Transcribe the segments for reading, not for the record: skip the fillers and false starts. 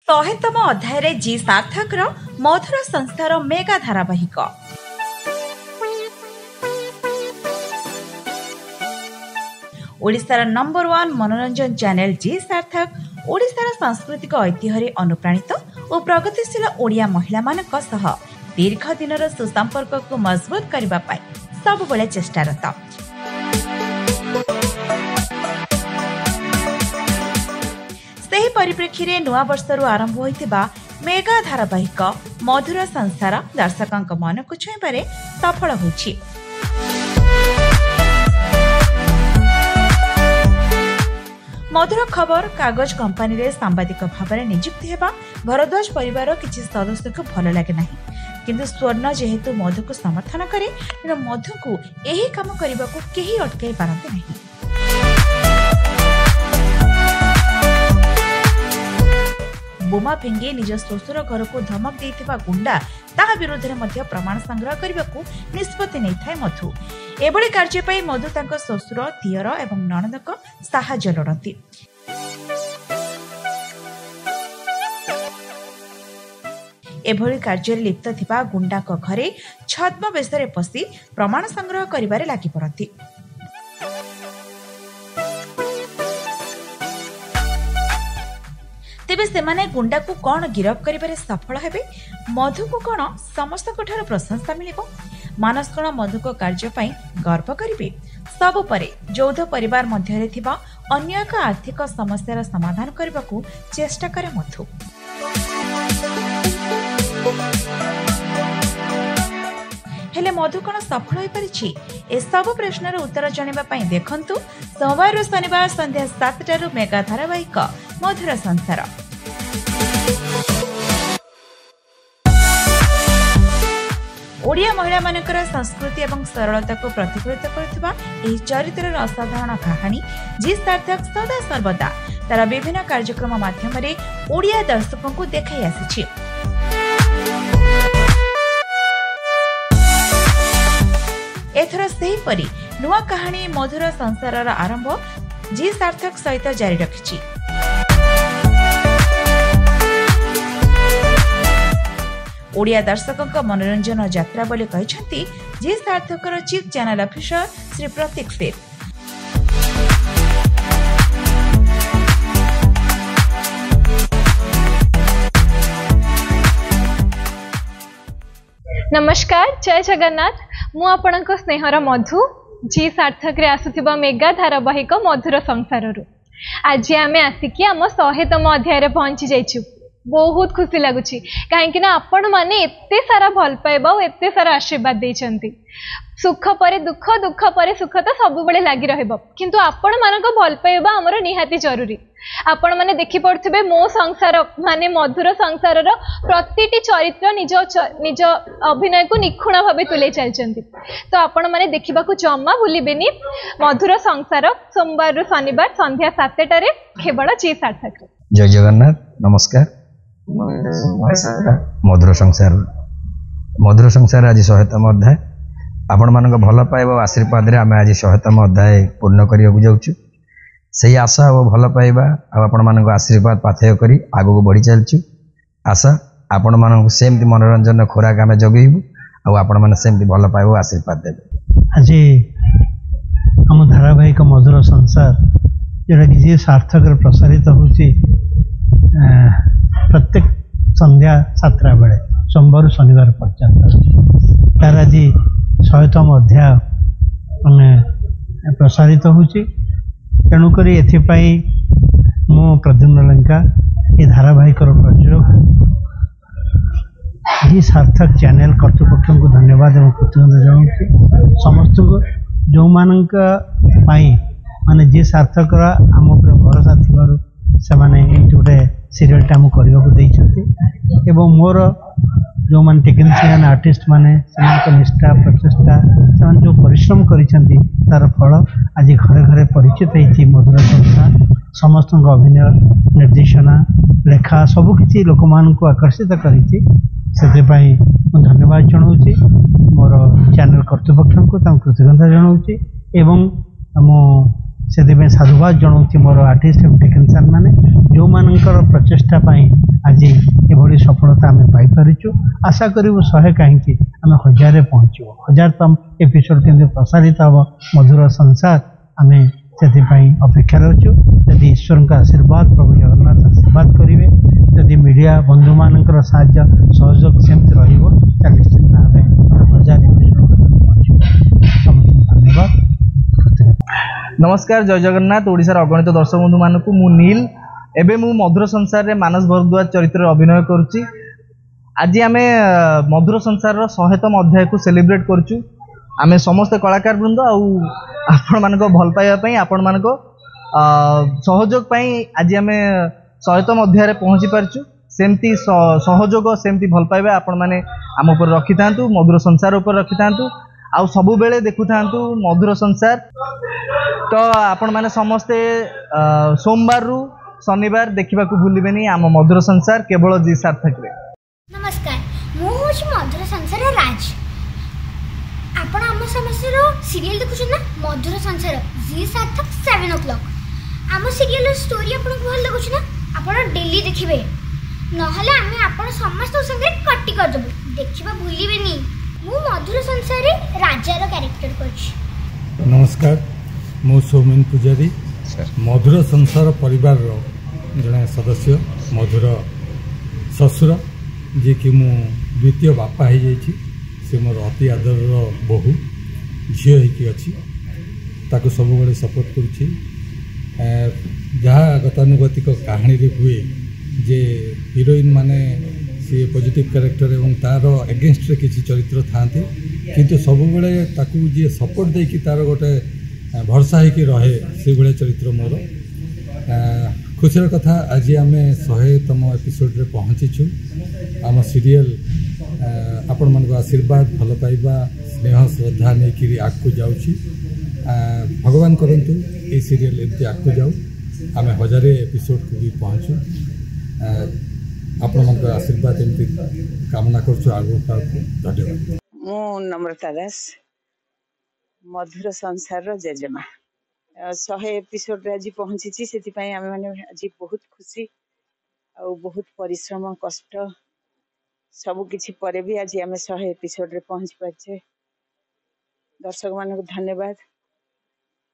100तम अध्याय जी सार्थक मधुर संस्थार मेगा धारावाहिक ओडिशार नंबर 1 मनोरंजन चैनल जी सार्थक ओडिशार सांस्कृतिक ऐतिह्य अनुप्राणित और प्रगतिशील ओडिया महिला मानक सह दीर्घ दिनर सुसंपर्क को मजबूत करने पाई सब बेले चेष्टारत। सही परिप्रेक्षी नुआ वर्षर आरंभ होइतिबा मेगा धारावाहिक मधुर संसार दर्शकों मन को छुईबारे सफल होइछि। मधुर खबर कागज कंपनी रे सांबादिक भाव में नियुक्ति हेबा भरद्वाज परिवार किसी सदस्य को भल लगे ना, किंतु स्वर्ण जेहेतु मधु को समर्थन करे तेणु मधु को यही काम करने को केही अटकाई पारते नहीं। बोमा फिंगे निज श्वशुर घर को धमक देथिबा गुंडा ता विरोध में प्रमाण संग्रह करने को निष्पत्ति नहीं थाए मधु। एभली कार्य पाई मधु तांको श्वशुर दियर एवं नणंदक साहाय्य लोड़ती। एभली कार्य लिप्त थिबा गुंडा को घरे छद्म बेसरे पशि प्रमाण संग्रह करिबारे लागि पड़ती। तेबे सेमाने गुंडा को कौन गिरफ करिबारे सफल हेबे? मधु को कौन समस्त प्रशंसा मिलिबो? मानस कौन मधु को कार्य पाई गर्व करिबे? सब परे यौध परिवार मध्यरे थिबा अन्य एक आर्थिक समस्यार समाधान करने को चेष्टा करे मधु। हेले मधु कौन सफल हो पारिछि? ए सब प्रश्नर उत्तर जानिबा पई देखंतु सोमवार शनिवार संध्या 7 मेगा धारावाहिक मधुर संसार। ओडिया महिला मानकर संस्कृति एवं सरलता को प्रतिफलित करथिबा एही चरित्रर असाधारण कहानी जी सार्थक सदा सर्वदा तार विभिन्न कार्यक्रम माध्यम रे ओडिया दर्शकों को देखाई आसिछि। एथर सही परी नुआ कहानी मधुर संसारर आरंभ जी सार्थक सहित जारी रखिछि। ओडिया दर्शकों मनोरंजन यात्रा बोली कहते जी सार्थकर चीफ चैनल ऑफिसर श्री प्रतीक सेठ। नमस्कार, जय जगन्नाथ। मु आपणक स्नेहर मधु जी सार्थक रे आसुथिबा मेगा धारावाहिक मधुर संसार आज आमे आसिकी आम 100तम अध्याय रे पहुंची जाइछु। बहुत खुशी लगुच कहीं आपण मैंने एते सारा भल पाइबा और एते सारा आशीर्वाद देइछंती। सुख परे दुख, दुख परे सुख तो सब बेले लगी रहइबो, किंतु आपण मानक भल पाइबा हमर निहाती जरूरी। आपण माने देखि पड़थिबे मो संसार माने मधुर संसार रो प्रतिटी चरित्र निज अभिनय को निखुण भाबे तुले चलचंती। तो आपण माने देखिबाकू जम्मा भूलिबेनी मधुर संसार सोमवार रु शनिवार संध्या 7 रे केवल जी सार्थक। जय जगन्नाथ, नमस्कार। मधुर संसार आज 100तम अध्याय आपण मानक भल पाइबा आशीर्वाद रे आमे आज 100तम अध्याय पूर्ण करियो जाउछु। सही आशा और भल पाइबा आपण मानक आशीर्वाद पाथेय करी आगो को बढ़ी चलछु। आशा आपण मानक सेमती मनोरंजन खोराक आमे जगेबु आ आपण माने सेमती भल पाइबा आशीर्वाद देबे। आज हम धारावाहिक मधुर संसार जोटा कि जी सार्थक प्रसारित होची प्रत्येक संध्या 7 बेले सोमवार शनिवार पर्यंत तार आज 100तम अध्याय प्रसारित होची। तेणुक एथिपाई मु प्रद्युम्न लंका ये धारावाहिक प्रयोजक जी सार्थक चैनल कर्तृपक्ष को धन्यवाद और कृतज्ञता जनाऊँ। समस्त को जो माने जी सार्थक आम उपर भरोसा थी से गोटे सीरियल टा करने मोर जो मैंने टेक्निशियन आर्टिस्ट माने निष्ठा प्रचेषा से जो परिश्रम करिसेंती तार फल आज घरे घरे परिचित होती। मधुर संसार समस्त अभिनय निर्देशना लेखा सबकि लोक मान को आकर्षित करिछि। से धन्यवाद जनाऊँगी मोर चैनल कर्तृपक्ष को कृतज्ञता जनाऊँगी एवं से साधुवाद जनाऊँगी मोर आर्टिस्ट एवं टेक्निशियन माने जो मानकर प्रचेषा आज आम पाइपरिचु आशा करूँ 100 कहीं आम 1000 पहुँचो 1000तम एपिसोड केमती प्रसारित हम मधुर संसार आम से अपेक्षा रचु यदि ईश्वर का आशीर्वाद प्रभु जगन्नाथ आशीर्वाद करेंगे जदि मीडिया बंधु मान साहाय्य सहयोग सेमती निश्चित भाव 1000 एपिसोड पहुँचो समस्त धन्यवाद। नमस्कार जय जगन्नाथ ओडिशार अगणित दर्शक बंधु मानक मु नील एबे मु मधुर संसार रे मानस भरद्वाज चरित्र अभिनय करुच्ची। आज आम मधुर संसार 100तम अध्याय को सेलिब्रेट करुचु। आम समस्त कलाकार वृंद आपण मानक भल पाइबा आपण मानक सहयोग आज आम 100तम अध्याय पहुँची पारचु। सेमती सहयोग सेमती भल पाइबा आपण माने आम उपर रखि थांतु मधुर संसार उपर रखि थांतु आउ सबु बेले देखु थांतु मधुर संसार। तो आपण माने समस्ते सोमवार रु शनिवार देखा भूलिबेनी आम मधुर संसार केवल जी सार्थक रे। नमस्कार मु होछि मधुर संसार राज आपण आम समस्त सीरियल देखुछन ना मधुर संसार जी सार्थक 7 o'clock आम सीरियल स्टोरी आपन को भल लागुछ ना आपण डेली देखिबे नहले आमे आपण समस्त संगे कट्टी कर देबो देखिबा भूलिबेनी मु मधुर संसार रे राजा रो कैरेक्टर करछि। नमस्कार मु सौमेन पुजारी मधुर संसार परिवार जड़े सदस्य मधुर ससुर जी कि मु द्वितीय बापा हो जाइए से मोर अति आदर बहु झी होती ताको सब बड़े सपोर्ट करुच्ची जहाँ गतानुगतिक कहानी हुए जे हिरोइन माने सी पॉजिटिव कैरेक्टर एवं तार एगेन्स्ट किसी चरित्र थांती किंतु सब बड़े ताकू जी सपोर्ट देकी तार गोटे भरसा होकर रहे से भाया चरित्र मोर खुशीर कथा आज आम 100तम एपिसोड रे पहुँचीचु। आम सीरियल आपण मान आशीर्वाद भल पाइबा स्नेह श्रद्धा नहीं आगू जाऊँगी भगवान करंतु ये सीरियल एमती आगू जाऊ आम 1000 एपिसोड को भी पहुँचू आपण मान आशीर्वाद एमती कामना करछु आगू धन्यवाद। मु नम्रता दास मधुर संसार जेजेमा 100 एपिसोड आज पहुँची से आम मैंने आज बहुत खुशी आ बहुत परिश्रम कष्ट सबकि पर भी आज आम 100 एपिसोड रे पहुँच पारे दर्शक मान धन्यवाद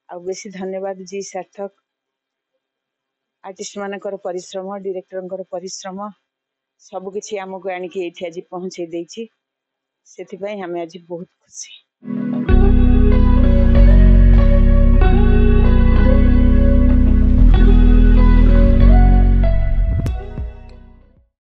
आ बेसी धन्यवाद जी सार्थक आर्टिस्ट मानकर परिश्रम डायरेक्टर परिश्रम सबकि आमको आणिक आज पहुँचे से आम आज बहुत खुशी।